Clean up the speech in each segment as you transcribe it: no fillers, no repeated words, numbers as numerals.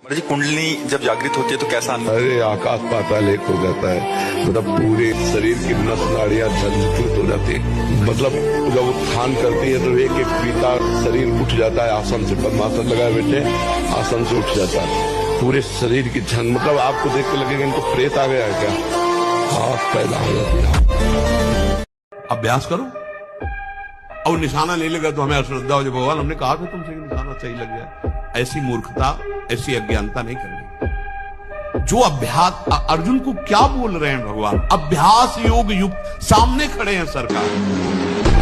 जी कुंडली जब जागृत होती है तो कैसा अनुभव? अरे आकाश पाताल एक हो जाता है। मतलब पूरे शरीर की नस नाड़ियां झंझकृत हो जाती है। मतलब जब उत्थान करती है तो एक एक पीता शरीर उठ जाता है। आसन से पद्मासन लगाए बैठे आसन से उठ जाता है पूरे शरीर की झंझ। मतलब आपको देख के लगेगा इनको प्रेत आ गया है क्या। आग पैदा हो जाती है। अभ्यास करो और निशाना नहीं लगा तो हमें अश्रद्धा हो जाए। भगवान हमने कहा था तुमसे कि निशाना सही लग जाए। ऐसी मूर्खता ऐसी अज्ञानता नहीं करनी। जो अभ्यास, अर्जुन को क्या बोल रहे हैं भगवान? अभ्यास योग युक्त, सामने खड़े हैं सरकार।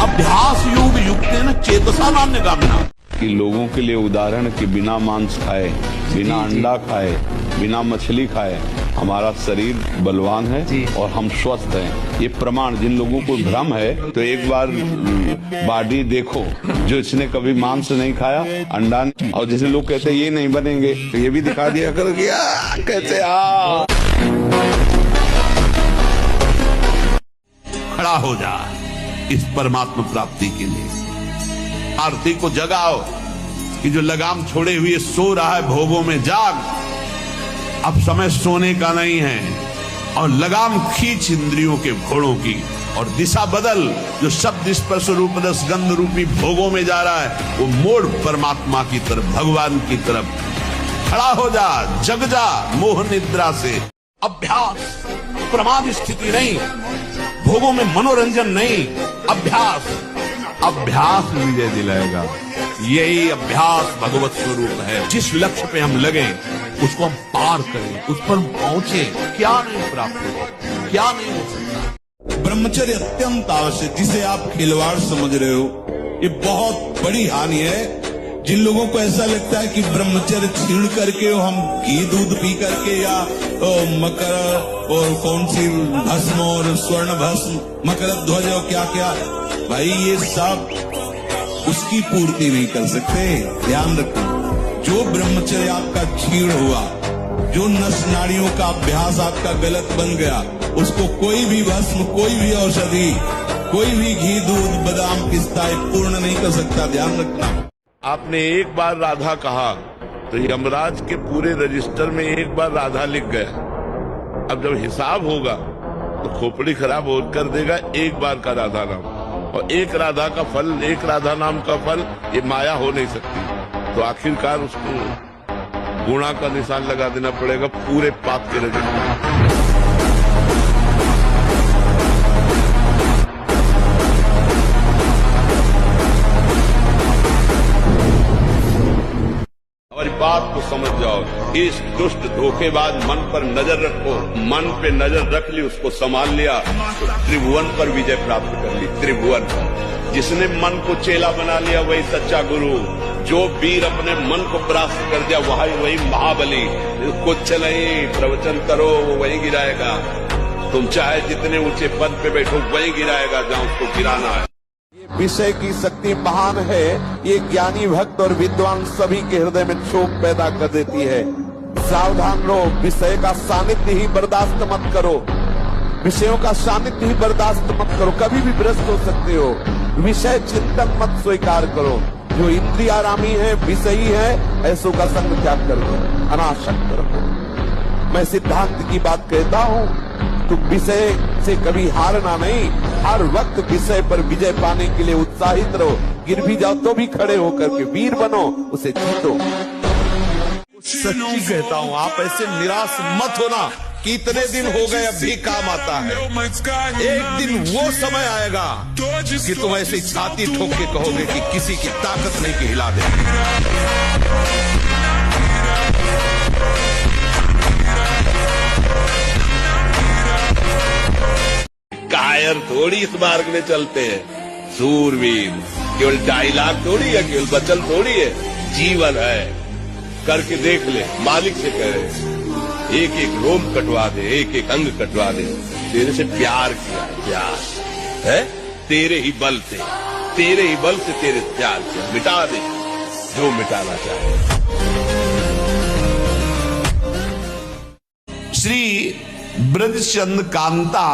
अभ्यास योग युक्त है ना चेतसा नान्य गामिना। कि लोगों के लिए उदाहरण कि बिना मांस खाए, बिना अंडा खाए, बिना मछली खाए हमारा शरीर बलवान है और हम स्वस्थ हैं। ये प्रमाण जिन लोगों को भ्रम है तो एक बार बॉडी देखो, जो इसने कभी मांस नहीं खाया, अंडा नहीं, और जैसे लोग कहते हैं ये नहीं बनेंगे तो ये भी दिखा दिया करो कि कैसे खड़ा हो जा इस परमात्मा प्राप्ति के लिए। आरती को जगाओ कि जो लगाम छोड़े हुए सो रहा है भोगों में जाग। अब समय सोने का नहीं है और लगाम खींच इंद्रियों के घोड़ों की और दिशा बदल। जो शब्द स्पर्श रूप रस गंध रूपी भोगों में जा रहा है वो मोड़ परमात्मा की तरफ, भगवान की तरफ। खड़ा हो जा, जग जा मोह निद्रा से। अभ्यास प्रमाद स्थिति नहीं, भोगों में मनोरंजन नहीं, अभ्यास। अभ्यास विजय दिलाएगा। यही अभ्यास भगवत स्वरूप है। जिस लक्ष्य पे हम लगे उसको हम पार करें, उस पर हम पहुंचे। क्या नहीं प्राप्त हो, क्या नहीं हो सकता। ब्रह्मचर्य अत्यंत आवश्यक, जिसे आप खिलवाड़ समझ रहे हो, ये बहुत बड़ी हानि है। जिन लोगों को ऐसा लगता है कि ब्रह्मचर्य छीण करके हम घी दूध पी करके या मकर और कौन सी भस्म और स्वर्ण भस्म, मकर ध्वज और क्या क्या, भाई ये सब उसकी पूर्ति नहीं कर सकते। ध्यान रखो, जो ब्रह्मचर्य आपका छीण हुआ, जो नस नाड़ियों का अभ्यास आपका गलत बन गया, उसको कोई भी भस्म, कोई भी औषधि, कोई भी घी दूध बादाम पिस्ता पूर्ण नहीं कर सकता। ध्यान रखना। आपने एक बार राधा कहा तो यमराज के पूरे रजिस्टर में एक बार राधा लिख गया। अब जब हिसाब होगा तो खोपड़ी खराब हो कर देगा एक बार का राधा नाम, और एक राधा का फल, एक राधा नाम का फल ये माया हो नहीं सकती। तो आखिरकार उसको गुणा का निशान लगा देना पड़ेगा पूरे पाप के रजिस्टर। बात को समझ जाओ। इस दुष्ट धोखेबाज मन पर नजर रखो। मन पे नजर रख ली, उसको संभाल लिया तो त्रिभुवन पर विजय प्राप्त कर ली। त्रिभुवन पर जिसने मन को चेला बना लिया वही सच्चा गुरु। जो वीर अपने मन को परास्त कर दिया वही महाबली। कुछ नहीं, प्रवचन करो वो वही गिराएगा। तुम चाहे जितने ऊंचे पद पे बैठो वही गिराएगा जहां उसको गिराना है। विषय की शक्ति महान है। ये ज्ञानी भक्त और विद्वान सभी के हृदय में क्षोभ पैदा कर देती है। सावधान रहो, विषय का सानिध्य ही बर्दाश्त मत करो। विषयों का सानिध्य ही बर्दाश्त मत करो। कभी भी भ्रष्ट हो सकते हो। विषय चिंतन मत स्वीकार करो। जो इंद्रियारामी है, विषयी है, ऐसों का संग त्याग कर दो, अनासक्त रहो। मैं सिद्धांत की बात कहता हूँ, तो विषय से कभी हारना नहीं। हर वक्त विषय पर विजय पाने के लिए उत्साहित रहो। गिर भी जाओ तो भी खड़े होकर के वीर बनो, उसे जीतो। सच्ची कहता हूँ, आप ऐसे निराश मत होना। कितने दिन हो गए, अब भी काम आता है। एक दिन वो समय आएगा कि तुम ऐसी छाती ठोक के कहोगे कि किसी की ताकत नहीं कि हिला दे। कायर थोड़ी इस मार्ग में चलते हैं, सूरवीर। केवल डायलॉग थोड़ी है, केवल वचन थोड़ी है, जीवन है। करके देख ले, मालिक से कहे एक एक रोम कटवा दे, एक एक अंग कटवा दे। तेरे से प्यार किया, प्यार है तेरे ही बल से, तेरे ही बल से, तेरे प्यार से मिटा दे जो मिटाना चाहे। श्री ब्रजचंद कांता,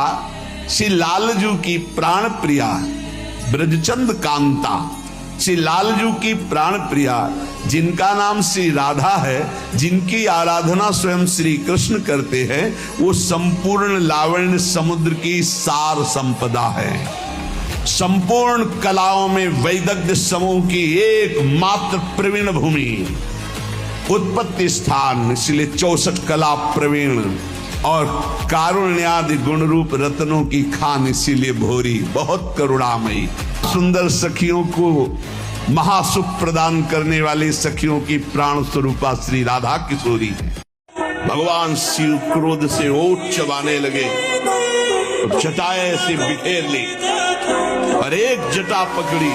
श्री लालजू की प्राण प्रिया ब्रजचंद कांता श्री लालजू की प्राण प्रिया, जिनका नाम श्री राधा है, जिनकी आराधना स्वयं श्री कृष्ण करते हैं, वो संपूर्ण लावण्य समुद्र की सार संपदा है। संपूर्ण कलाओं में वैदग्ध्य समूह की एकमात्र प्रवीण भूमि, उत्पत्ति स्थान, इसलिए 64 कला प्रवीण और कारुण्यादि गुण रूप रत्नों की खान, इसीलिए भोरी, बहुत करुणामयी। सुंदर सखियों को महासुख प्रदान करने वाली सखियों की प्राण स्वरूपा श्री राधा किशोरी है। भगवान शिव क्रोध से ओठ चबाने लगे और जटाएं से बिखेर ली और एक जटा पकड़ी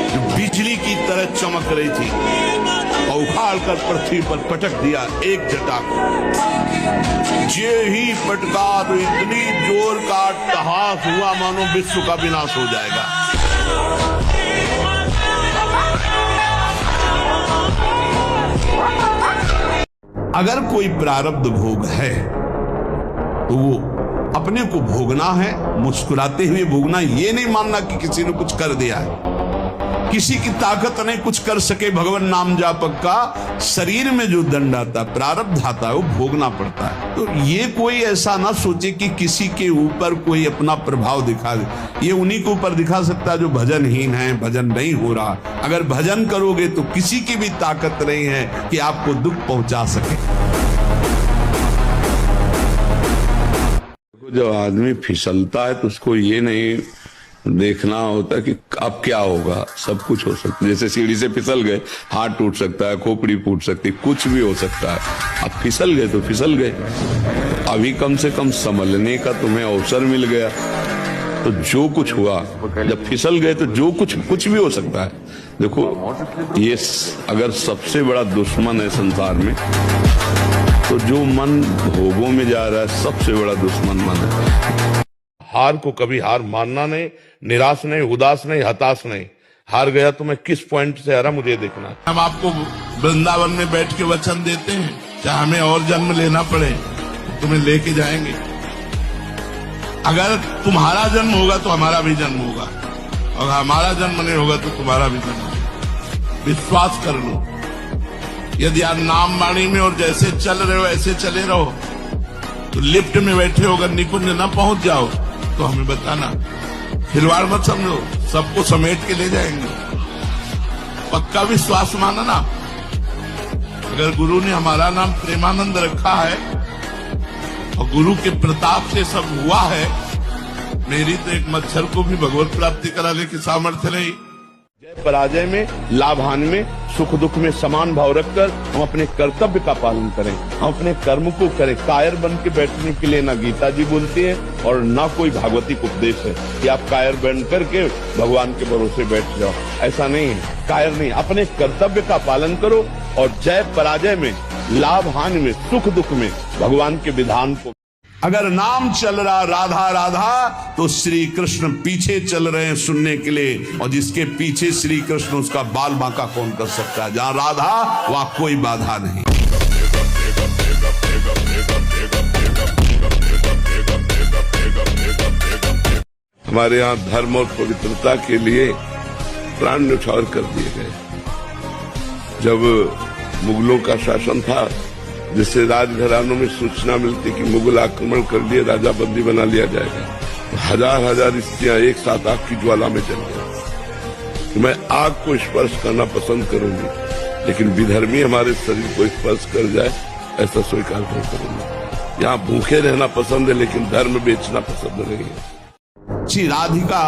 जो बिजली की तरह चमक रही थी और उखाड़ कर पृथ्वी पर पटक दिया एक जटा को। जे ही पटका तो इतनी जोर का अट्टहास हुआ मानो विश्व का विनाश हो जाएगा। अगर कोई प्रारब्ध भोग है तो वो अपने को भोगना है, मुस्कुराते हुए भोगना। ये नहीं मानना कि किसी ने कुछ कर दिया है, किसी की ताकत नहीं कुछ कर सके। भगवान नाम जापक का शरीर में जो दंड आता है, प्रारब्ध आता है, वो भोगना पड़ता है। तो ये कोई ऐसा ना सोचे कि किसी के ऊपर कोई अपना प्रभाव दिखा दे। ये उन्हीं के ऊपर दिखा सकता है जो भजनहीन है, भजन नहीं हो रहा। अगर भजन करोगे तो किसी की भी ताकत नहीं है कि आपको दुख पहुंचा सके। जब आदमी फिसलता है तो उसको ये नहीं देखना होता कि अब क्या होगा। सब कुछ हो सकता है। जैसे सीढ़ी से फिसल गए, हाथ टूट सकता है, खोपड़ी फूट सकती है, कुछ भी हो सकता है। अब फिसल गए तो फिसल गए। अभी कम से कम संभलने का तुम्हें अवसर मिल गया। तो जो कुछ हुआ, जब फिसल गए तो जो कुछ भी हो सकता है। देखो, ये अगर सबसे बड़ा दुश्मन है संसार में तो जो मन भोगों में जा रहा है, सबसे बड़ा दुश्मन मन है। हार को कभी हार मानना नहीं, निराश नहीं, उदास नहीं, हताश नहीं। हार गया तो मैं किस पॉइंट से हारा, मुझे देखना। हम आपको वृंदावन में बैठ के वचन देते हैं, चाहे हमें और जन्म लेना पड़े तुम्हें लेके जाएंगे। अगर तुम्हारा जन्म होगा तो हमारा भी जन्म होगा, और हमारा जन्म नहीं होगा तो तुम्हारा भी जन्म होगा। विश्वास कर लो। यदि आप नाम वाणी में और जैसे चल रहे हो ऐसे चले रहो, तो लिफ्ट में बैठे हो, अगर निकुंज न पहुंच जाओ तो हमें बताना। खिलवाड़ मत समझो, सबको समेट के ले जाएंगे। पक्का विश्वास माना ना। अगर गुरु ने हमारा नाम प्रेमानंद रखा है और गुरु के प्रताप से सब हुआ है, मेरी तो एक मच्छर को भी भगवत प्राप्ति कराने की सामर्थ्य नहीं। जय पराजय में, लाभ हानि में, सुख दुख में समान भाव रखकर हम अपने कर्तव्य का पालन करें, हम अपने कर्म को करें। कायर बन के बैठने के लिए ना गीता जी बोलती है और ना कोई भागवतिक उपदेश है कि आप कायर बन करके भगवान के भरोसे बैठ जाओ। ऐसा नहीं है। कायर नहीं, अपने कर्तव्य का पालन करो और जय पराजय में, लाभ हानि में, सुख दुख में भगवान के विधान को। अगर नाम चल रहा राधा राधा तो श्री कृष्ण पीछे चल रहे हैं सुनने के लिए, और जिसके पीछे श्री कृष्ण उसका बाल बांका कौन कर सकता है। जहां राधा वहां कोई बाधा नहीं। हमारे यहाँ धर्म और पवित्रता के लिए प्राण न्यौछावर कर दिए गए। जब मुगलों का शासन था, जिससे राजघरानों में सूचना मिलती कि मुगल आक्रमण कर लिए, राजा बंदी बना लिया जाएगा, तो हजार हजार स्त्रियां एक साथ आग की ज्वाला में जल गई। तो मैं आग को स्पर्श करना पसंद करूंगी, लेकिन विधर्मी हमारे शरीर को स्पर्श कर जाए ऐसा स्वीकार नहीं करूंगी। यहाँ भूखे रहना पसंद है, लेकिन धर्म बेचना पसंद नहीं है। श्री राधिका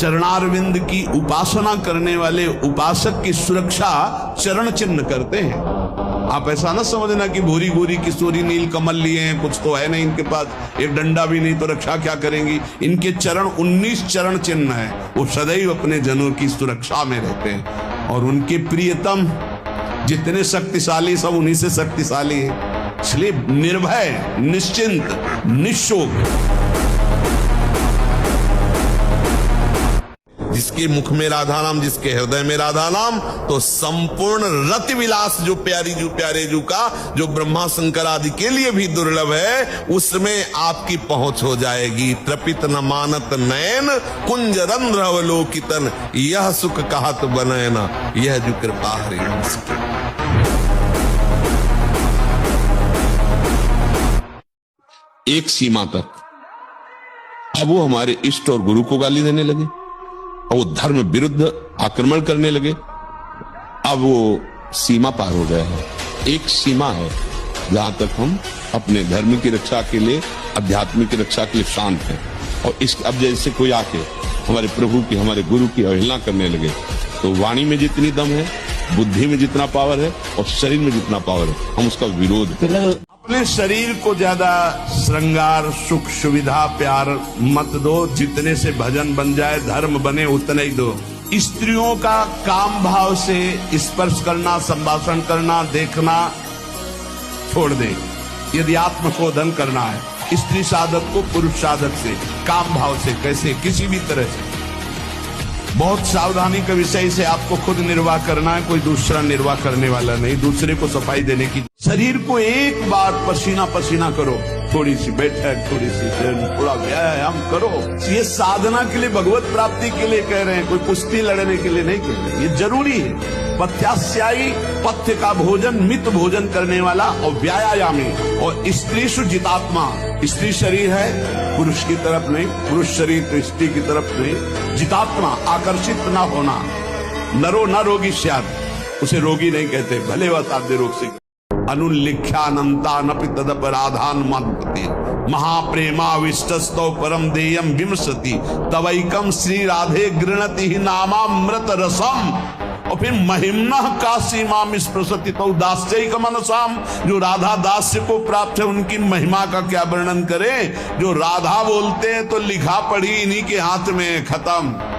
चरणारविंद की उपासना करने वाले उपासक की सुरक्षा चरण चिन्ह करते हैं। आप ऐसा ना समझना कि भूरी भूरी किशोरी नील कमल लिए हैं, कुछ तो है नहीं इनके पास, एक डंडा भी नहीं तो रक्षा क्या करेंगी। इनके चरण 19 चरण चिन्ह है। वो सदैव अपने जनों की सुरक्षा में रहते हैं और उनके प्रियतम जितने शक्तिशाली सब उन्हीं से शक्तिशाली है। इसलिए निर्भय, निश्चिंत, निशोक। जिसके मुख में राधा नाम, जिसके हृदय में राधा नाम, तो संपूर्ण रति विलास जो प्यारे जू का, जो ब्रह्मा शंकर आदि के लिए भी दुर्लभ है, उसमें आपकी पहुंच हो जाएगी। त्रपित न मानत नयन कुंज रंध्र अवलोकितन, यह सुख कहत बनैना, यह जो कृपा हरिवंश की। एक सीमा तक अब वो हमारे इष्ट और गुरु को गाली देने लगे और वो धर्म विरुद्ध आक्रमण करने लगे। अब वो सीमा पार हो गया है। एक सीमा है जहां तक हम अपने धर्म की रक्षा के लिए, अध्यात्म की रक्षा के लिए शांत हैं। और इस अब जैसे कोई आके हमारे प्रभु की, हमारे गुरु की अवहेलना करने लगे, तो वाणी में जितनी दम है, बुद्धि में जितना पावर है और शरीर में जितना पावर है, हम उसका विरोध करें। अपने शरीर को ज्यादा श्रृंगार, सुख, सुविधा, प्यार मत दो। जितने से भजन बन जाए, धर्म बने, उतने ही दो। स्त्रियों का काम भाव से स्पर्श करना, संभाषण करना, देखना छोड़ दे। यदि आत्मशोधन करना है स्त्री साधक को पुरुष साधक से, काम भाव से, कैसे, किसी भी तरह से, बहुत सावधानी का विषय से आपको खुद निर्वाह करना है, कोई दूसरा निर्वाह करने वाला नहीं, दूसरे को सफाई देने की। शरीर को एक बार पसीना पसीना करो, थोड़ी सी बैठक, थोड़ी सी थोड़ा व्यायाम करो। ये साधना के लिए, भगवत प्राप्ति के लिए कह रहे हैं, कोई कुश्ती लड़ने के लिए नहीं कह रहे। ये जरूरी है। पथ्यास्यायी, पथ्य का भोजन, मित भोजन करने वाला, और व्यायामी, और स्त्री जितात्मा। स्त्री शरीर है, पुरुष की तरफ नहीं, पुरुष शरीर तो स्त्री की तरफ नहीं। जितात्मा, आकर्षित न होना। नरो न रोगी स्यात्, उसे रोगी नहीं कहते, भले वह साध्य रोग से। अनुल्लिख्यानंता नपि तदपराधान मनपति, महाप्रेमाविष्टस्तौ परम देयम विमसति, तवैकम श्री राधे गृणति ही नामामृत रसम। और फिर महिम्ना काशी माम स्पृशति तो दास्यैक मनसाम। जो राधा दास्य को प्राप्त है, उनकी महिमा का क्या वर्णन करें। जो राधा बोलते हैं तो लिखा पढ़ी इन्हीं के हाथ में, खत्म।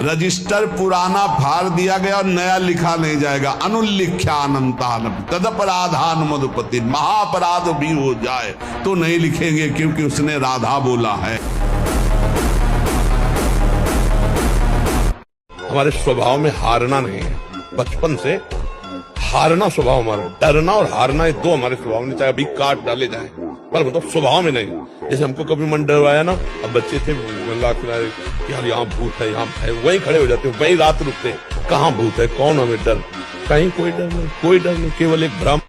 रजिस्टर पुराना फाड़ दिया गया और नया लिखा नहीं जाएगा। अनुल्लिख्यानंतान तदपराधान मधुपति, महापराध भी हो जाए तो नहीं लिखेंगे, क्योंकि उसने राधा बोला है। हमारे स्वभाव में हारना नहीं है। बचपन से हारना स्वभाव हमारा, डरना और हारना, ये दो हमारे स्वभाव में, चाहे अभी काट डाले जाए, पर मतलब स्वभाव में नहीं। जैसे हमको कभी मन डरवाया ना, अब बच्चे थे गंगा किनारे, यार यहाँ भूत है, यहाँ है, वहीं खड़े हो जाते, वहीं रात रुकते। कहाँ भूत है, कौन हमें डर? कहीं कोई डर नहीं, कोई डर नहीं, केवल एक भ्रम।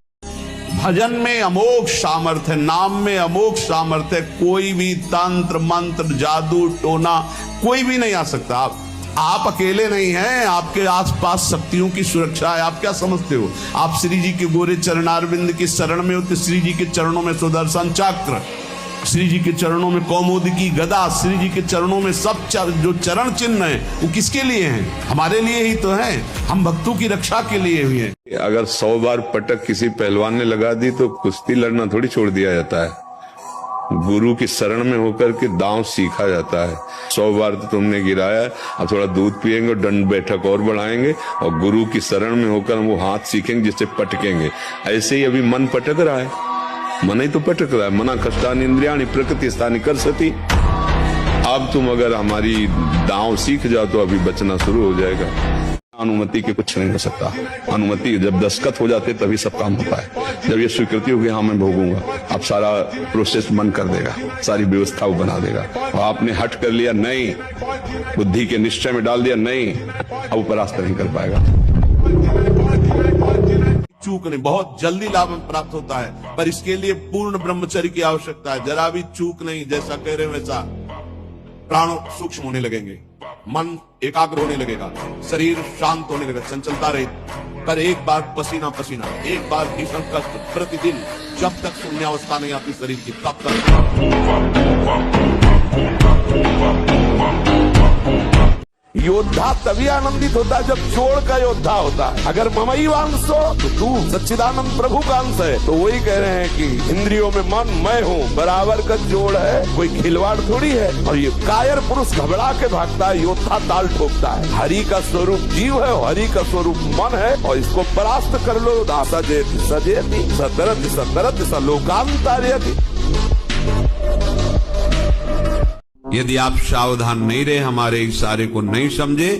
भजन में अमोघ सामर्थ्य है, नाम में अमोघ सामर्थ्य है। कोई भी तंत्र मंत्र, जादू टोना, कोई भी नहीं आ सकता। आप अकेले नहीं हैं, आपके आसपास शक्तियों की सुरक्षा है। आप क्या समझते हो? आप श्री जी के गोरे चरणारविंद की शरण में हो, तो श्री जी के चरणों में सुदर्शन चक्र, श्री जी के चरणों में कौमुदी की गदा, श्री जी के चरणों में सब जो चरण चिन्ह है, वो किसके लिए हैं? हमारे लिए ही तो हैं। हम भक्तों की रक्षा के लिए हुए हैं। अगर 100 बार पटक किसी पहलवान ने लगा दी तो कुश्ती लड़ना थोड़ी छोड़ दिया जाता है। गुरु की शरण में होकर के दांव सीखा जाता है। 100 बार तो तुमने गिराया, अब थोड़ा दूध पिएंगे और दंड बैठक और बढ़ाएंगे, और गुरु की शरण में होकर हम वो हाथ सीखेंगे जिससे पटकेंगे। ऐसे ही अभी मन पटक रहा है, मन ही तो पटक रहा है। मना कष्टानि इंद्रियाणि प्रकृति स्थानि कर्षति। अब तुम अगर हमारी दांव सीख जाओ तो अभी बचना शुरू हो जाएगा। अनुमति के कुछ नहीं हो सकता। अनुमति जब दस्तखत हो जाते तभी सब काम होता है। जब ये स्वीकृति होगी, हाँ मैं भोगूंगा, अब सारा प्रोसेस मन कर देगा, सारी व्यवस्था वो बना देगा। और आपने हट कर लिया, नहीं, बुद्धि के निश्चय में डाल दिया, नहीं, अब वो परास्त नहीं कर पाएगा। चूक नहीं, बहुत जल्दी लाभ प्राप्त होता है, पर इसके लिए पूर्ण ब्रह्मचर्य की आवश्यकता है। जरा भी चूक नहीं, जैसा कह रहे वैसा। प्राण सूक्ष्म होने लगेंगे, मन एकाग्र होने लगेगा, शरीर शांत होने लगेगा, चंचलता रहित। पर एक बार पसीना पसीना, एक बार भीषण कष्ट प्रतिदिन, जब तक शून्यावस्था नहीं आती शरीर की, तब तक। योद्धा तभी आनंदित होता है जब जोड़ का योद्धा होता है। अगर ममई वांस हो तो तू सच्चिदानंद प्रभु का अंश है। तो वही कह रहे हैं कि इंद्रियों में मन मैं हूँ, बराबर का जोड़ है, कोई खिलवाड़ थोड़ी है। और ये कायर पुरुष घबरा के भागता है, योद्धा ताल ठोकता है। हरि का स्वरूप जीव है, हरि का स्वरूप मन है, और इसको परास्त कर लो। सजेति सजेति सतरति सतरति सलोकांतर्यति। यदि आप सावधान नहीं रहे, हमारे इशारे को नहीं समझे,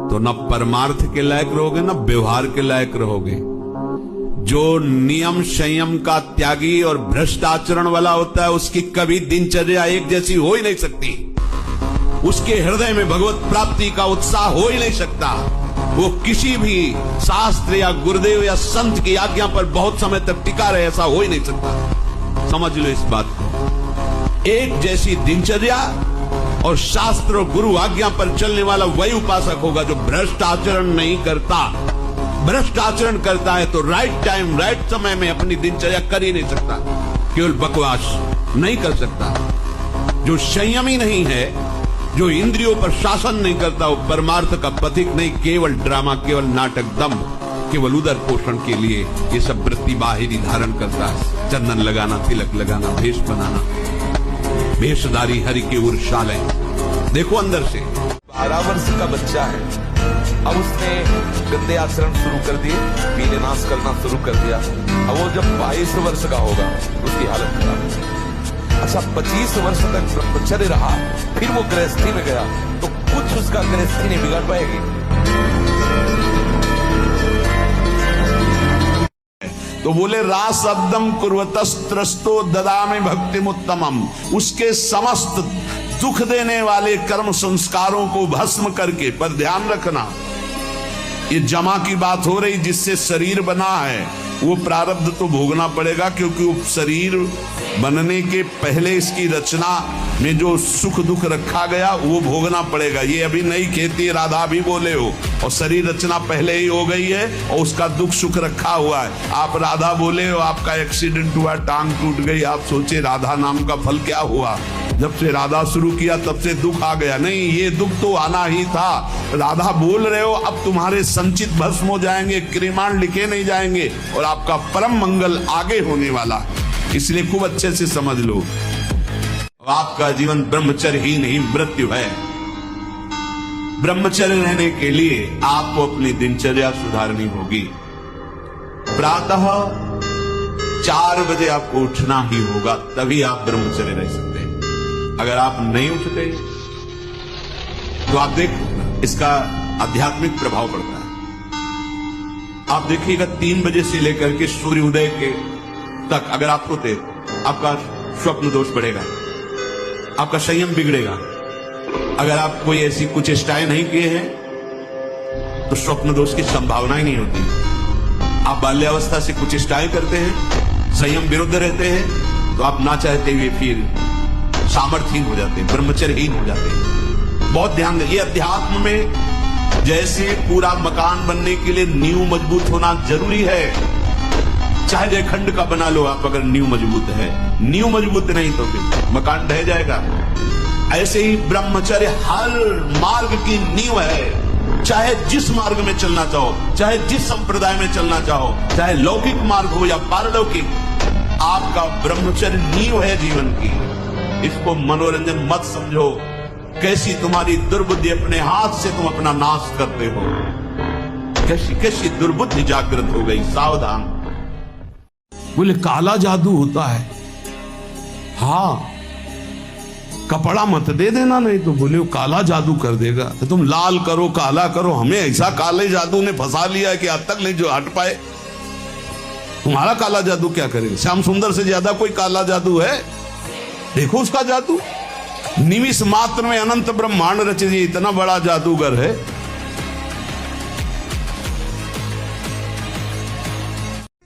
तो न परमार्थ के लायक रहोगे न व्यवहार के लायक रहोगे। जो नियम संयम का त्यागी और भ्रष्ट आचरण वाला होता है, उसकी कभी दिनचर्या एक जैसी हो ही नहीं सकती। उसके हृदय में भगवत प्राप्ति का उत्साह हो ही नहीं सकता। वो किसी भी शास्त्र या गुरुदेव या संत की आज्ञा पर बहुत समय तक टिका रहे, ऐसा हो ही नहीं सकता। समझ लो इस बात को। एक जैसी दिनचर्या और शास्त्र और गुरु आज्ञा पर चलने वाला वही उपासक होगा जो भ्रष्ट आचरण नहीं करता। भ्रष्ट आचरण करता है तो राइट टाइम राइट समय में अपनी दिनचर्या कर ही नहीं सकता, केवल बकवास नहीं कर सकता। जो संयमी नहीं है, जो इंद्रियों पर शासन नहीं करता, वो परमार्थ का पथिक नहीं, केवल ड्रामा, केवल नाटक, दम्भ, केवल उदर पोषण के लिए ये सब वृत्ति बाहिरी धारण करता है। चंदन लगाना, तिलक लगाना, भेष बनाना, भेषधारी हरि के उर्शाले। देखो अंदर से 12 वर्ष का बच्चा है, अब उसने गंदे आचरण शुरू कर दिए, पीले नाश करना शुरू कर दिया। अब वो जब 22 वर्ष का होगा उसकी हालत खराब होगी। अच्छा, 25 वर्ष तक ब्रह्मचर्य रहा, फिर वो गृहस्थी में गया, तो कुछ उसका गृहस्थी नहीं बिगाड़ पाएगी। तो बोले रासब्दम कुर्वतस्त्रस्तो ददामि भक्तिमुत्तमम। उसके समस्त दुख देने वाले कर्म संस्कारों को भस्म करके, पर ध्यान रखना ये जमा की बात हो रही, जिससे शरीर बना है वो प्रारब्ध तो भोगना पड़ेगा, क्योंकि वो शरीर बनने के पहले इसकी रचना में जो सुख दुख रखा गया वो भोगना पड़ेगा। ये अभी नहीं कहती, राधा भी बोले हो, और शरीर रचना पहले ही हो गई है और उसका दुख सुख रखा हुआ है। आप राधा बोले हो, आपका एक्सीडेंट हुआ, टांग टूट गई, आप सोचे राधा नाम का फल क्या हुआ। जब से राधा शुरू किया तब से दुख आ गया। नहीं, ये दुख तो आना ही था। राधा बोल रहे हो, अब तुम्हारे संचित भस्म हो जाएंगे, क्रिमाण लिखे नहीं जाएंगे और आपका परम मंगल आगे होने वाला है। इसलिए खूब अच्छे से समझ लो, आपका जीवन ब्रह्मचर्य ही नहीं मृत्यु है। ब्रह्मचर्य रहने के लिए आपको अपनी दिनचर्या सुधारनी होगी। प्रातः 4 बजे आपको उठना ही होगा, तभी आप ब्रह्मचर्य रह सकते हैं। अगर आप नहीं उठते तो आप देखो इसका आध्यात्मिक प्रभाव पड़ता है। आप देखिएगा 3 बजे से लेकर के सूर्योदय के तक अगर आप सोते, आपका स्वप्न दोष बढ़ेगा, आपका संयम बिगड़ेगा। अगर आप कोई ऐसी कुछ चेष्टाएं नहीं किए हैं तो स्वप्न दोष की संभावना ही नहीं होती। आप बाल्यावस्था से कुछ चेष्टाएं करते हैं, संयम विरुद्ध रहते हैं, तो आप ना चाहते हुए फिर सामर्थ्यहीन हो जाते हैं, ब्रह्मचर्यहीन हो जाते हैं। बहुत ध्यान दें, ये अध्यात्म में जैसे पूरा मकान बनने के लिए नींव मजबूत होना जरूरी है, चाहे जयखंड का बना लो आप, अगर नींव मजबूत है। नींव मजबूत नहीं तो फिर मकान ढह जाएगा। ऐसे ही ब्रह्मचर्य हर मार्ग की नींव है। चाहे जिस मार्ग में चलना चाहो, चाहे जिस संप्रदाय में चलना चाहो, चाहे लौकिक मार्ग हो या पारलौकिक, आपका ब्रह्मचर्य नींव है जीवन की। इसको मनोरंजन मत समझो, कैसी तुम्हारी दुर्बुद्धि, अपने हाथ से तुम अपना नाश करते हो। कैसी कैसी दुर्बुद्धि जागृत हो गई, सावधान। बोले काला जादू होता है, हाँ, कपड़ा मत दे देना, नहीं तो बोले वो काला जादू कर देगा। तो तुम लाल करो, काला करो, हमें ऐसा काले जादू ने फंसा लिया है कि आज तक नहीं जो हट पाए। तुम्हारा काला जादू क्या करेगा? श्याम सुंदर से ज्यादा कोई काला जादू है? देखो उसका जादू, निमिष मात्र में अनंत ब्रह्मांड रच दिए, इतना बड़ा जादूगर है।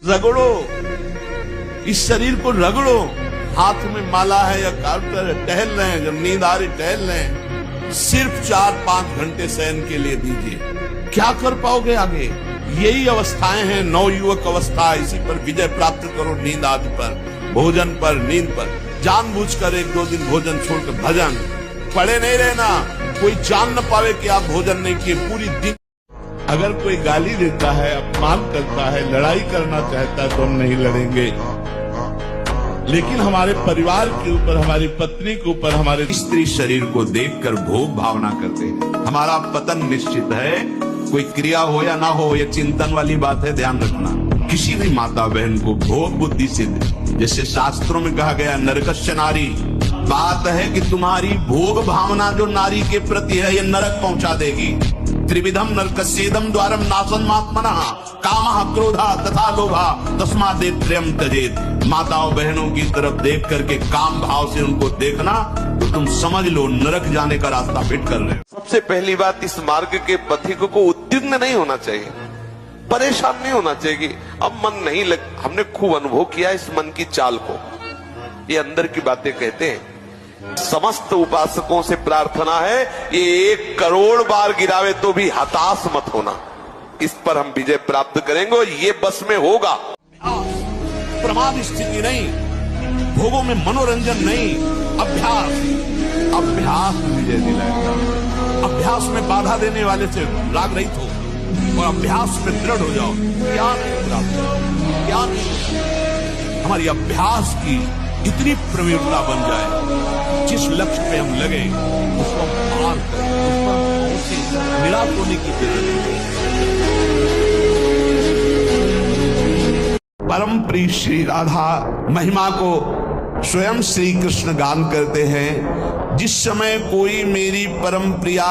रगड़ो, इस शरीर को रगड़ो। हाथ में माला है या काउंटर है, टहल रहे हैं, जब नींद आ रही टहल रहे हैं। सिर्फ 4-5 घंटे शयन के लिए दीजिए, क्या कर पाओगे आगे? यही अवस्थाएं हैं, नवयुवक अवस्था। इसी पर विजय प्राप्त करो, नींद आदि पर, भोजन पर, नींद पर। जानबूझकर 1-2 दिन भोजन छोड़कर भजन पड़े नहीं रहना, कोई जान न पावे कि आप भोजन नहीं किए पूरी दिन। अगर कोई गाली देता है, अपमान करता है, लड़ाई करना चाहता है तो हम नहीं लड़ेंगे, लेकिन हमारे परिवार के ऊपर, हमारी पत्नी के ऊपर, हमारे स्त्री शरीर को देखकर भोग भावना करते हैं। हमारा पतन निश्चित है, कोई क्रिया हो या ना हो, ये चिंतन वाली बात है, ध्यान रखना। किसी भी माता बहन को भोग बुद्धि से, जैसे शास्त्रों में कहा गया, नरकस्य नारी बात है कि तुम्हारी भोग भावना जो नारी के प्रति है ये नरक पहुंचा देगी। त्रिविधम नरकस्येदम द्वारम नासन्मात्मनः कामः क्रोधः तथा लोभः तस्मादेत्र्यं त्यजेत। माताओं बहनों की तरफ देख करके काम भाव से उनको देखना तो तुम समझ लो नरक जाने का रास्ता फिट कर रहे हो। सबसे पहली बात, इस मार्ग के पथिक को उद्विग्न नहीं होना चाहिए, परेशान नहीं होना चाहिए कि अब मन नहीं लग। हमने खूब अनुभव किया इस मन की चाल को। ये अंदर की बातें कहते हैं। समस्त उपासकों से प्रार्थना है, ये 1 करोड़ बार गिरावे तो भी हताश मत होना। इस पर हम विजय प्राप्त करेंगे और ये बस में होगा। प्रमाद स्थिति नहीं, भोगों में मनोरंजन नहीं, अभ्यास। अभ्यास विजय दिलाएगा। अभ्यास में बाधा देने वाले से राग रहित हो और अभ्यास में दृढ़ हो जाओ। क्या नहीं प्राप्त, क्या नहीं। हमारी अभ्यास की इतनी प्रवीणता बन जाए, जिस लक्ष्य पे हम लगे उसको पार करें, उस पर पहुंचे, निराश होने की जरूरत नहीं। परम प्रिय श्री राधा महिमा को स्वयं श्री कृष्ण गान करते हैं। जिस समय कोई मेरी परम प्रिया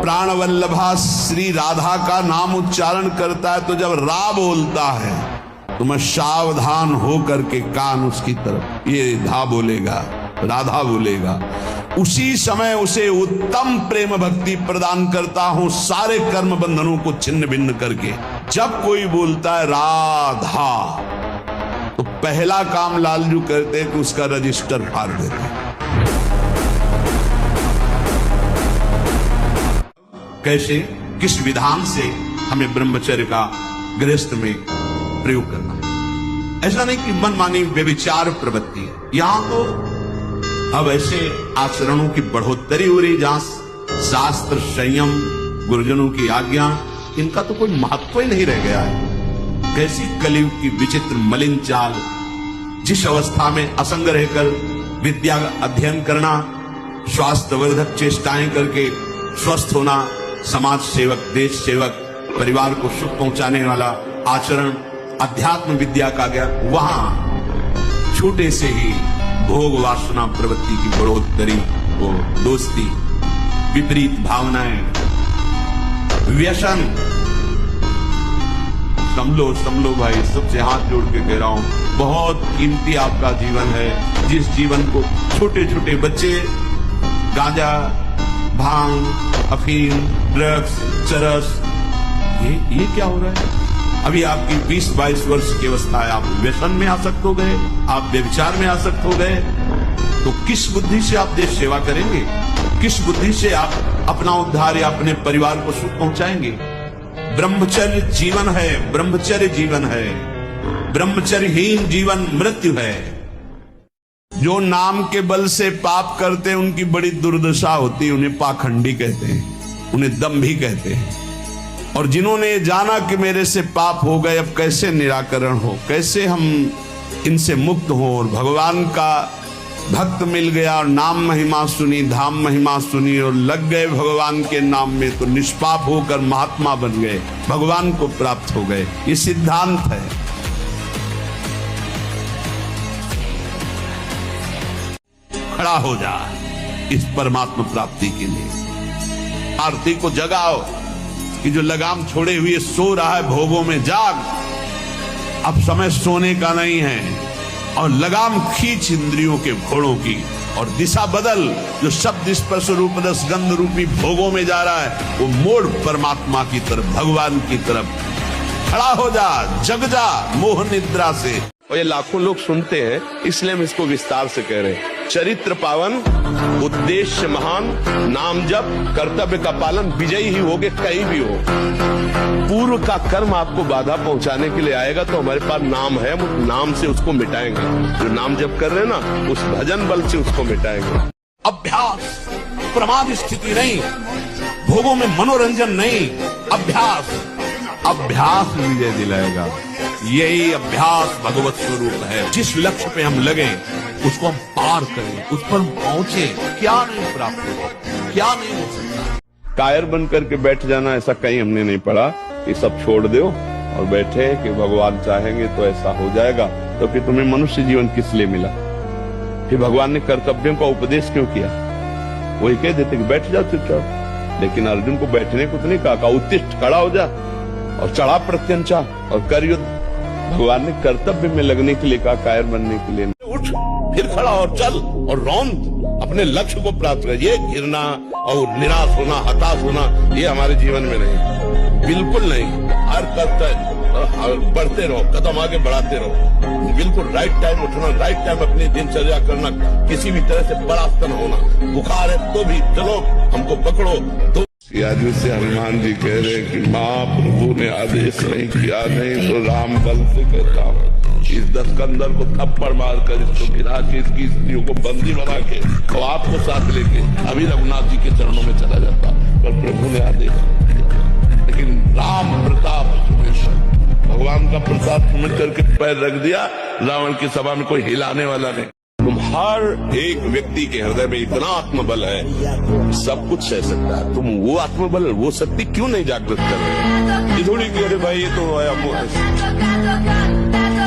प्राणवल्लभा श्री राधा का नाम उच्चारण करता है तो जब रा बोलता है तो मैं सावधान हो करके कान उसकी तरफ, ये धा बोलेगा, राधा बोलेगा, उसी समय उसे उत्तम प्रेम भक्ति प्रदान करता हूं, सारे कर्म बंधनों को छिन्न भिन्न करके। जब कोई बोलता है राधा तो पहला काम लालजू करते हैं कि उसका रजिस्टर फाड़ देते हैं। कैसे, किस विधान से हमें ब्रह्मचर्य का गृहस्थ में प्रयोग करना है। ऐसा नहीं कि मनमानी व्यभिचार प्रवृत्ति है। यहां तो अब ऐसे आचरणों की बढ़ोतरी हो रही जहां शास्त्र, संयम, गुरुजनों की आज्ञा, इनका तो कोई महत्व ही नहीं रह गया है। कैसी कलयुग की विचित्र मलिन चाल। जिस अवस्था में असंग रहकर विद्या अध्ययन करना, स्वास्थ्यवर्धक चेष्टाएं करके स्वस्थ होना, समाज सेवक, देश सेवक, परिवार को सुख पहुंचाने वाला आचरण, अध्यात्म विद्या का ज्ञान, वहां छोटे से ही भोग वासना प्रवृत्ति की बढ़ोतरी, वो दोस्ती, विपरीत भावनाएं, व्यसन। समलो भाई, सबसे हाथ जोड़ के कह रहा हूं, बहुत कीमती आपका जीवन है। जिस जीवन को छोटे छोटे बच्चे गांजा, भांग, अफीम, ड्रग्स, चरस, ये क्या हो रहा है? अभी आपकी 20-22 वर्ष की अवस्था है, आप व्यसन में आसक्त हो गए, आप व्यभिचार में आसक्त हो गए, तो किस बुद्धि से आप देश सेवा करेंगे? किस बुद्धि से आप अपना उद्धार या अपने परिवार को सुख पहुंचाएंगे? ब्रह्मचर्य जीवन है, ब्रह्मचर्य जीवन है। ब्रह्मचर्यहीन जीवन मृत्यु है। जो नाम के बल से पाप करते हैं उनकी बड़ी दुर्दशा होती है। उन्हें पाखंडी कहते हैं, उन्हें दंभी कहते हैं। और जिन्होंने जाना कि मेरे से पाप हो गए, अब कैसे निराकरण हो, कैसे हम इनसे मुक्त हो, और भगवान का भक्त मिल गया और नाम महिमा सुनी, धाम महिमा सुनी और लग गए भगवान के नाम में, तो निष्पाप होकर महात्मा बन गए, भगवान को प्राप्त हो गए। ये सिद्धांत है। खड़ा हो जा इस परमात्मा प्राप्ति के लिए। आरती को जगाओ कि जो लगाम छोड़े हुए सो रहा है भोगों में, जाग। अब समय सोने का नहीं है। और लगाम खींच इंद्रियों के घोड़ों की और दिशा बदल। जो शब्द स्पर्श रूप रस गंध रूपी भोगों में जा रहा है वो मोड़ परमात्मा की तरफ, भगवान की तरफ। खड़ा हो जा, जग जा मोह निद्रा से। और ये लाखों लोग सुनते हैं, इसलिए हम इसको विस्तार से कह रहे हैं। चरित्र पावन, उद्देश्य महान, नाम जप, कर्तव्य का पालन, विजयी ही होगे कहीं भी हो। पूर्व का कर्म आपको बाधा पहुंचाने के लिए आएगा तो हमारे पास नाम है, हम उस नाम से उसको मिटाएंगे। जो नाम जप कर रहे हैं ना, उस भजन बल से उसको मिटाएंगे। अभ्यास, प्रमाद स्थिति नहीं, भोगों में मनोरंजन नहीं, अभ्यास। अभ्यास विजय दिलाएगा। यही अभ्यास भगवत स्वरूप है। जिस लक्ष्य पे हम लगे उसको हम पार करें, उस पर पहुंचे। क्या नहीं प्राप्त हो, क्या नहीं हो सकता। कायर बन करके बैठ जाना, ऐसा कहीं हमने नहीं पढ़ा। ये सब छोड़ दो और बैठे कि भगवान चाहेंगे तो ऐसा हो जाएगा। तो फिर तुम्हें मनुष्य जीवन किस लिए मिला? कि भगवान ने कर्तव्यों का उपदेश क्यों किया? वही कह देते कि बैठ जाओ चुपचाप, लेकिन अर्जुन को बैठने को तो नहीं कहा उत्तिष्ठ, खड़ा हो जा और चढ़ा प्रत्यंचा और कर युद्ध। भगवान ने कर्तव्य में लगने के लिए कहा, कायर बनने के लिए। उठ, फिर खड़ा और चल और रौंद, अपने लक्ष्य को प्राप्त कर। ये गिरना और निराश होना, हताश होना, ये हमारे जीवन में नहीं, बिल्कुल नहीं। हर कर्तव्य बढ़ते रहो, कदम आगे बढ़ाते रहो, बिल्कुल राइट टाइम उठना, राइट टाइम अपनी दिनचर्या करना, किसी भी तरह से परास्त न होना। बुखार है तो भी चलो, हमको पकड़ो तो। याद से हनुमान जी कह रहे हैं कि महाप्रभु ने आदेश नहीं किया, नहीं तो राम बल से कहता हूँ इस दस्कंदर को थप्पड़ मारकर इसको गिरा के इसकी स्त्रियों को बंदी बना के और आपको साथ लेके अभी रघुनाथ जी के चरणों में चला जाता, पर प्रभु ने आदेश नहीं किया। लेकिन राम प्रताप भगवान का प्रताप समझ करके पैर रख दिया, रावण की सभा में कोई हिलाने वाला नहीं। तुम हर एक व्यक्ति के हृदय में इतना आत्मबल है, सब कुछ सह सकता है। तुम वो आत्मबल, वो शक्ति क्यों नहीं जागृत कर रहे? ये थोड़ी कि अरे भाई ये तो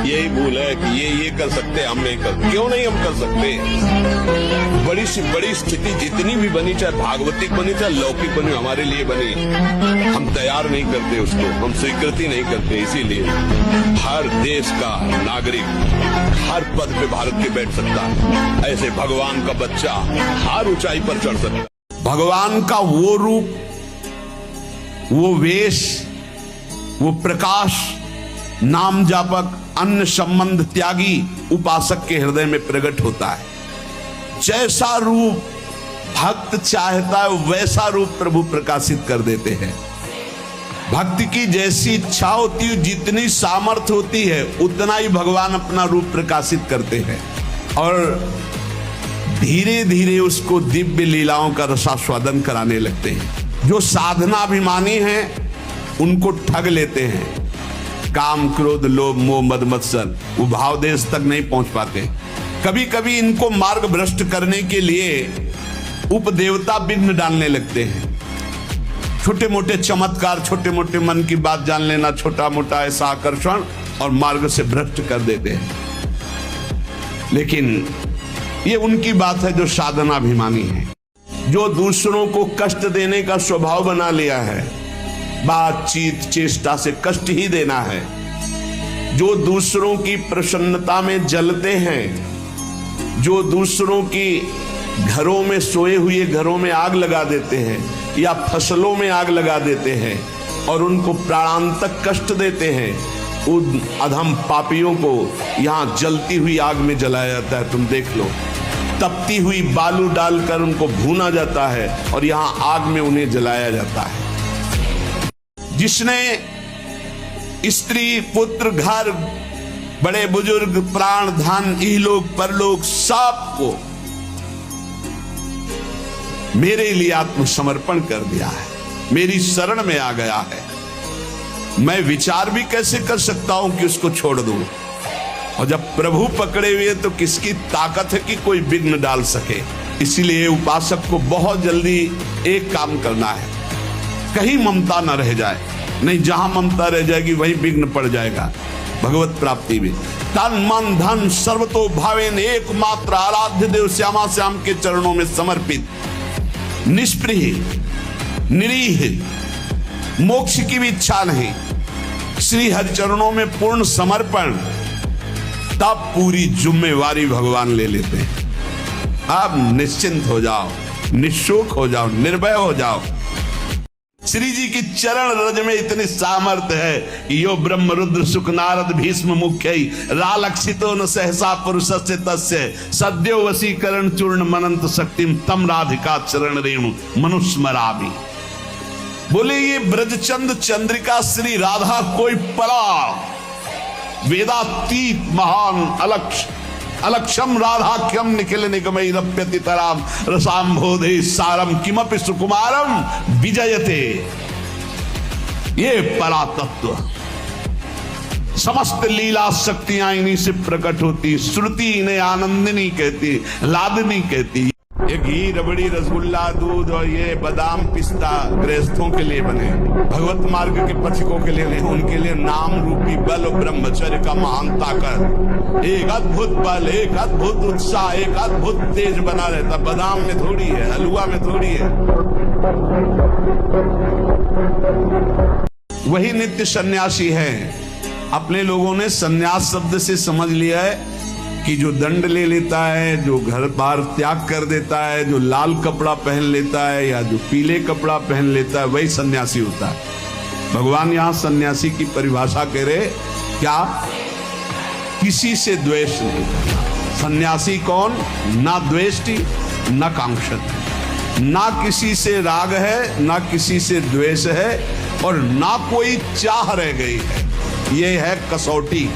यही भूल है कि ये कर सकते, हम नहीं कर, क्यों नहीं हम कर सकते? बड़ी सी बड़ी स्थिति जितनी भी बनी, चाहे भागवतिक बनी चाहे लौकिक बनी, हमारे लिए बनी, हम तैयार नहीं करते उसको, हम स्वीकृति नहीं करते। इसीलिए हर देश का नागरिक हर पद पे भारत के बैठ सकता है, ऐसे भगवान का बच्चा हर ऊंचाई पर चढ़ सकता है। भगवान का वो रूप, वो वेश, वो प्रकाश नाम जापक अन्य संबंध त्यागी उपासक के हृदय में प्रकट होता है। जैसा रूप भक्त चाहता है वैसा रूप प्रभु प्रकाशित कर देते हैं। भक्ति की जैसी इच्छा होती है, जितनी सामर्थ्य होती है, उतना ही भगवान अपना रूप प्रकाशित करते हैं और धीरे धीरे उसको दिव्य लीलाओं का रसास्वादन कराने लगते हैं। जो साधनाभिमानी हैं उनको ठग लेते हैं। काम क्रोध लोभ मोह मद मत्सर, वो भाव देश तक नहीं पहुंच पाते। कभी कभी इनको मार्ग भ्रष्ट करने के लिए उपदेवता विघ्न डालने लगते हैं। छोटे मोटे चमत्कार, छोटे मोटे मन की बात जान लेना, छोटा मोटा ऐसा आकर्षण, और मार्ग से भ्रष्ट कर देते हैं। लेकिन ये उनकी बात है जो साधनाभिमानी है, जो दूसरों को कष्ट देने का स्वभाव बना लिया है, बातचीत चेष्टा से कष्ट ही देना है, जो दूसरों की प्रसन्नता में जलते हैं, जो दूसरों की घरों में सोए हुए घरों में आग लगा देते हैं या फसलों में आग लगा देते हैं और उनको प्राणांतक कष्ट देते हैं, उन अधम पापियों को यहाँ जलती हुई आग में जलाया जाता है। तुम देख लो, तपती हुई बालू डालकर उनको भूना जाता है और यहाँ आग में उन्हें जलाया जाता है। जिसने स्त्री पुत्र घर बड़े बुजुर्ग प्राण धन इहलोक परलोक सबको मेरे लिए आत्मसमर्पण कर दिया है, मेरी शरण में आ गया है, मैं विचार भी कैसे कर सकता हूं कि उसको छोड़ दूं? और जब प्रभु पकड़े हुए तो किसकी ताकत है कि कोई विघ्न डाल सके? इसीलिए उपासक को बहुत जल्दी एक काम करना है, कहीं ममता न रह जाए, नहीं जहां ममता रह जाएगी वहीं विघ्न पड़ जाएगा भगवत प्राप्ति में। तन मन धन सर्वतो भावेन एकमात्र आराध्य देव श्यामा श्याम के चरणों में समर्पित, निष्प्रिय निरीह, मोक्ष की भी इच्छा नहीं, श्री हरि चरणों में पूर्ण समर्पण, तब पूरी जिम्मेवारी भगवान ले लेते हैं। अब निश्चिंत हो जाओ, निशोक हो जाओ, निर्भय हो जाओ। श्री जी की चरण रज में इतनी सामर्थ्य है कि यो ब्रह्म रुद्र सुख नारद भीष्म मुख्य रालक्षितो न सहसा पुरुषस्य तस्य सद्यो वशीकरण चूर्ण मनंत शक्तिम तम राधिका चरण रेणु मनुस्मरामि। बोले ये ब्रजचंद चंद्रिका श्री राधा कोई परा वेदातीत महान अलक्षम राधाख्यम निखिल निगमई रप्यति तराम रसाम्भोधे सारम किमपि सुकुमारम विजयते। ये परा तत्व, समस्त लीला शक्तियां इन्हीं से प्रकट होती। श्रुति इन्हें आनंदिनी कहती, लादनी कहती। ये घी, रबड़ी, रसगुल्ला, दूध और ये बादाम, पिस्ता गृहस्थों के लिए बने, भगवत मार्ग के पथिकों के लिए नहीं। उनके लिए नाम रूपी बल और ब्रह्मचर्य का महान ताकत, एक अद्भुत बल, एक अद्भुत उत्साह, एक अद्भुत तेज बना रहता। बादाम में थोड़ी है, हलवा में थोड़ी है। वही नित्य सन्यासी है। अपने लोगों ने सन्यास शब्द से समझ लिया है कि जो दंड ले लेता है, जो घर बार त्याग कर देता है, जो लाल कपड़ा पहन लेता है या जो पीले कपड़ा पहन लेता है, वही सन्यासी होता है। भगवान यहां सन्यासी की परिभाषा कह रहे क्या? किसी से द्वेष नहीं। सन्यासी कौन? ना द्वेष्टि ना कांक्षत, ना किसी से राग है, ना किसी से द्वेष है, और ना कोई चाह रह गई है। ये है कसौटी।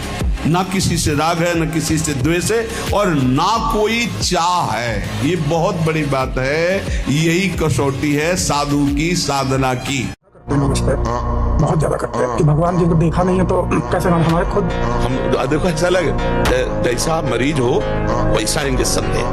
ना किसी से राग है, ना किसी से द्वेष है, और ना कोई चाह है। ये बहुत बड़ी बात है। यही कसौटी है साधु की, साधना की। बहुत ज्यादा करते हैं कि भगवान जी को देखा नहीं है तो कैसे हम हमारे खुद हम देखो ऐसा लगे जैसा मरीज हो वैसा आएंगे संदेह।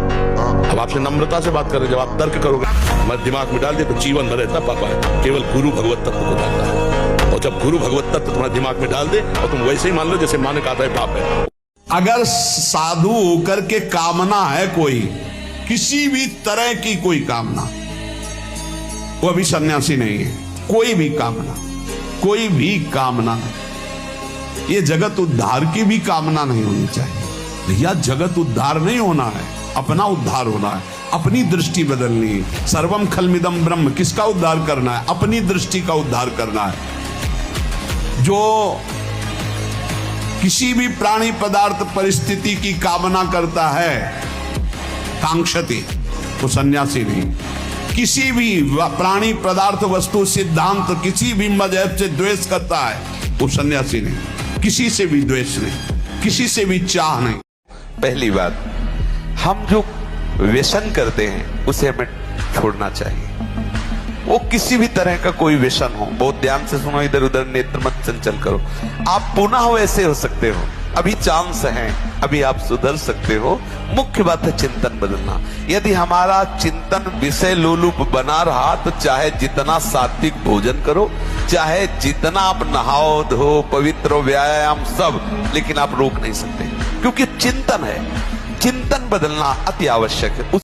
अब आपसे नम्रता से बात करें, जब आप तर्क करोगे मैं दिमाग में डाल दे तो जीवन भर रहता पापा है। केवल गुरु भगवत तत्व को जानता है, और जब गुरु भगवत तत्व तुम्हारे दिमाग में डाल दे और तुम वैसे ही मान लो जैसे माने कहा था पाप है। अगर साधु होकर के कामना है कोई, किसी भी तरह की कोई कामना, वो अभी सन्यासी नहीं है। कोई भी कामना, कोई भी कामना, ये जगत उद्धार की भी कामना नहीं होनी चाहिए। भैया जगत उद्धार नहीं होना है, अपना उद्धार होना है, अपनी दृष्टि बदलनी है। सर्वम खलमिदम ब्रह्म, किसका उद्धार करना है? अपनी दृष्टि का उद्धार करना है। जो किसी भी प्राणी पदार्थ परिस्थिति की कामना करता है, कांक्षति, वो सन्यासी नहीं। किसी भी प्राणी पदार्थ वस्तु सिद्धांत, किसी भी मजहब से द्वेष करता है, वो सन्यासी नहीं। किसी से भी द्वेष नहीं, किसी से भी चाह नहीं। पहली बात, हम जो व्यसन करते हैं उसे हमें छोड़ना चाहिए। वो किसी भी तरह का कोई व्यसन हो, बहुत ध्यान से सुनो, इधर उधर नेत्र मत चंचल करो। आप पुनः वैसे हो सकते हो, अभी चांस है, अभी आप सुधर सकते हो। मुख्य बात है चिंतन बदलना। यदि हमारा चिंतन विषय लोलुप बना रहा तो चाहे जितना सात्विक भोजन करो, चाहे जितना आप नहाओ धो पवित्र हो, व्यायाम सब, लेकिन आप रोक नहीं सकते, क्योंकि चिंतन है। चिंतन बदलना अति आवश्यक है।